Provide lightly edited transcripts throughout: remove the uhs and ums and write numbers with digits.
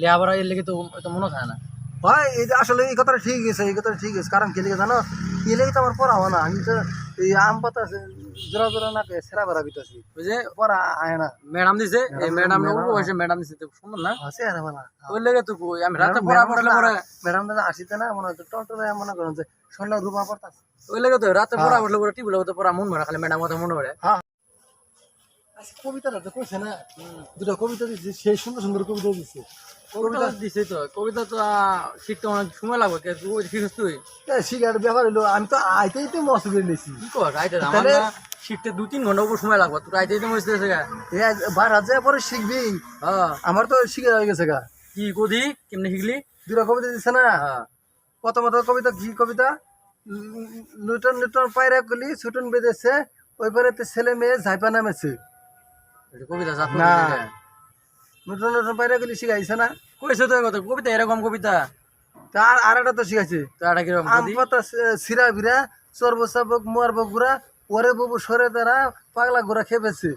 Labour এর লেগে তো তো মনে থাকে না। ভাই এই যে আসলে এই কথাটা ঠিক আছে, এই কথাটা ঠিক আছে। কারণ কে লিখে জানো, কে লিখে তো আমার পড়া হয় না। আমি তো এই আম পাতা জোড়া জোড়া না পেয়ে সেরা বেড়া বিতাছি, ওই যে পড়া আয় না। ম্যাডাম দিছে, এই ম্যাডাম ম্যাডাম অল্প বয়সে ম্যাডাম দিছে তো সুন্দর না, আছে আর বানা ওই লেগে তো কই আমি রাতে পড়া পড়লে পরে ম্যাডাম দাদা আসিতে না মনে হচ্ছে টলটলে মনে করেন যে স্বর্ণ রূপা পড়তাছে। ওই লেগে তো রাতে পড়া পড়লে পরে টিভি তো পড়া মন ভরা খালি ম্যাডাম কথা মনে পড়ে। আচ্ছা কবিতাটা তো কইছে না, দুটো কবিতা দিচ্ছে, সেই সুন্দর সুন্দর কবিতা দিচ্ছে। কবিতা দিছে তো, কবিতা তো শিখতে অনেক সময় লাগবে, কে তুই শিখিস তুই? শিখার ব্যাপার হইলো আমি তো আইতেই তো মস্ত করে নিয়েছি। কি কর আইতে আমার না শিখতে 2-3 ঘন্টা উপর সময় লাগবে, তোর আইতেই তো মস্ত হয়েছে গা। বার হাজার পরে শিখবি, হ্যাঁ আমার তো শিখে হয়ে গেছে গা। কি কদি কেমনে শিখলি? দুটো কবিতা দিচ্ছে না, হ্যাঁ প্রথমত কবিতা কি কবিতা, লুটন লুটন পায়রা গুলি ছুটন বেঁধেছে, ওই পরে ছেলে মেয়ে ঝাইপা নামেছে। এটা কবিতা জাত না। না, নতুন নতুন পায়রা গুলি শিখাইছে না, কইছে তো কথা কবিতা এরকম কবিতা। তার আর একটা তো শিখাইছে, তো এটা কিরকম আম কদি? পাতা সিরা বিরা চর্ব চাবক মুয়ার বগুড়া, ওরে বাবু সরে তারা পাগলা ঘোরা খেপেছে।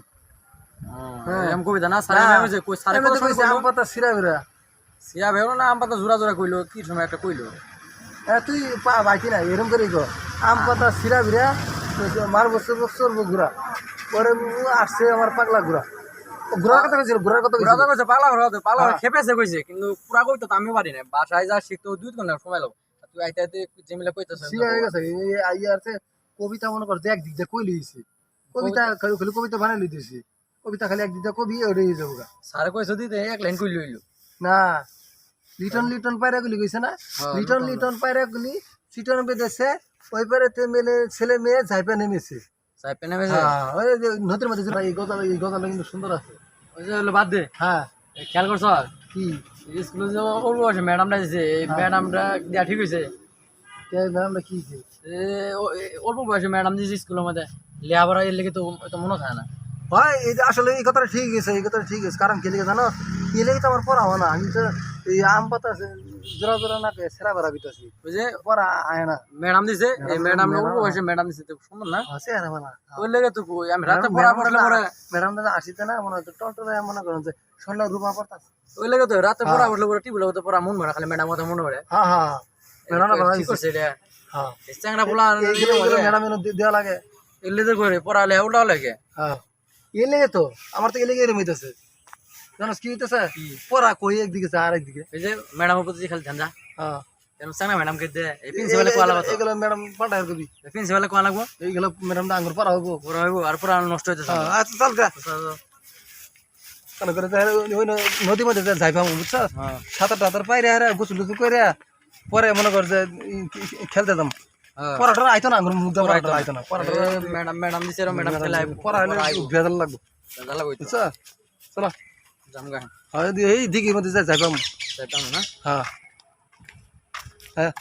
এরকম কবিতা না সারে না, কইছে, কই সারে এমনি তো কত কইছে আম পাতা সিরা বিরা। সিয়া ভেলো না আম পাতা জোড়া জোড়া কইলো, কি সময় একটা কইলো। তুই বাইকি না এরম করে গো, আম পাতা সিরা বিরা মারবো চর্বক চর্ব ঘুরা, ওরে বাবু আসছে আমার পাগলা ঘোরা। ঘোরার কথা কইছিল, ঘোরার কথা জোড়া কইছিল। তো কইছে পাগলা ঘোরা, পাগলা ঘোরা খেপেছে কইছে, কিন্তু পুরা কইতো তো আমি পারি না, বাসায় যা শিখতে 2 ঘন্টা সময় লাগবে। তুই আইতে আইতে যেমিলা কইতাছিস শিয়া হয়ে গেছে এই আইয়া আছে। কবিতা মনে কর যে একদিক দিয়ে কই লইছি, কবিতা খালি খালি কবিতা বানাই লইতেছি, কবিতা খালি একদিক দিয়ে কবি ওরে হয়ে যাবো গা। সারে কইছে দিতে এক লাইন কই লইলো। না, লিটন লিটন পায়রা গুলি কইছে না, হ্যাঁ, লিটন লিটন পায়রা গুলি চিটন বেঁধেছে, ওই পারে মেলে ছেলে মেয়ে ঝাইপা নেমেছে। সাই পেনে মেজে হ্যাঁ ওই যে নদীর মধ্যে যে এই গজাল কিন্তু সুন্দর আছে। ওই যে হলো বাদ দে, হ্যাঁ খেয়াল করছ কি স্কুলে যে অল্প বয়সে ম্যাডামটা দিছে, এই ম্যাডামটা দিয়া ঠিক হইছে। ম্যাডামটা কি হয়েছে? অল্প বয়সে ম্যাডাম দিছে স্কুলের মধ্যে, লেবার এর লেগে তো তো মনে থাকে না। ভাই এই যে আসলে এই কথাটা ঠিক আছে, এই কথাটা ঠিক আছে। কারণ কে লিখে জানো, কে লিখে তো আমার পড়া হয় না। আমি তো এই আম পাতা জোড়া জোড়া না পেয়ে সেরা বেড়া বিতাছি, ওই যে পড়া আয় না। ম্যাডাম দিছে, এই ম্যাডাম অল্প বয়সে ম্যাডাম দিছে তো সুন্দর না, আছে আর বানা ওই লেগে তো কই আমি রাতে পড়া পড়লে পরে ম্যাডাম দাদা আসিতে না মনে হচ্ছে টলটলে মনে করেন যে স্বর্ণ রূপা পড়তাছে। ওই লেগে তো রাতে পড়া পড়লে পরে টিভি তো পড়া মন ভরা খালি ম্যাডাম কথা মনে পড়ে। হ্যাঁ হ্যাঁ ম্যাডাম ঠিক করছে এটা, হ্যাঁ চ্যাংড়া পোলা ম্যাডাম দেওয়া লাগে। এলে তো করে পড়ালে ওটাও লাগে। হ্যাঁ এ লেগে তো আমার তো এ লেগে এরম হইতেছে, জানোস কি হইতেছে, পড়া কই একদিকে আর একদিকে। এই যে ম্যাডামের প্রতি খালি ধান্দা, হ্যাঁ কেন চ্যাংড়া ম্যাডাম কে দে এই প্রিন্সিপালে কোয়া লাগবে, এগুলো ম্যাডাম পাল্টায় কবি, প্রিন্সিপালে কোয়া লাগবো, এইগুলো ম্যাডাম আঙ্গুর পড়া হবো। পড়া হইব আর পড়া নষ্ট হইতেছে। আচ্ছা চল গা, কেন করে ওই নদীর মধ্যে যাই পাবো বুঝছ, হ্যাঁ সাঁতার টাতার পাইরে হারে গোসল টুসল করে পরে মনে কর যে খেলতে যাম। পড়াটা আইতো না, আঙ্গুর মুখ দেওয়া আইতো না, পড়াটা ম্যাডাম ম্যাডাম দিছে ম্যাডাম খেলা পড়া হলে ভেজাল লাগবো জ্বালা কইতো বুঝছ। চলো জামগা এই দিঘির মধ্যে যাই পাবো। সেটা না। হ্যাঁ হ্যাঁ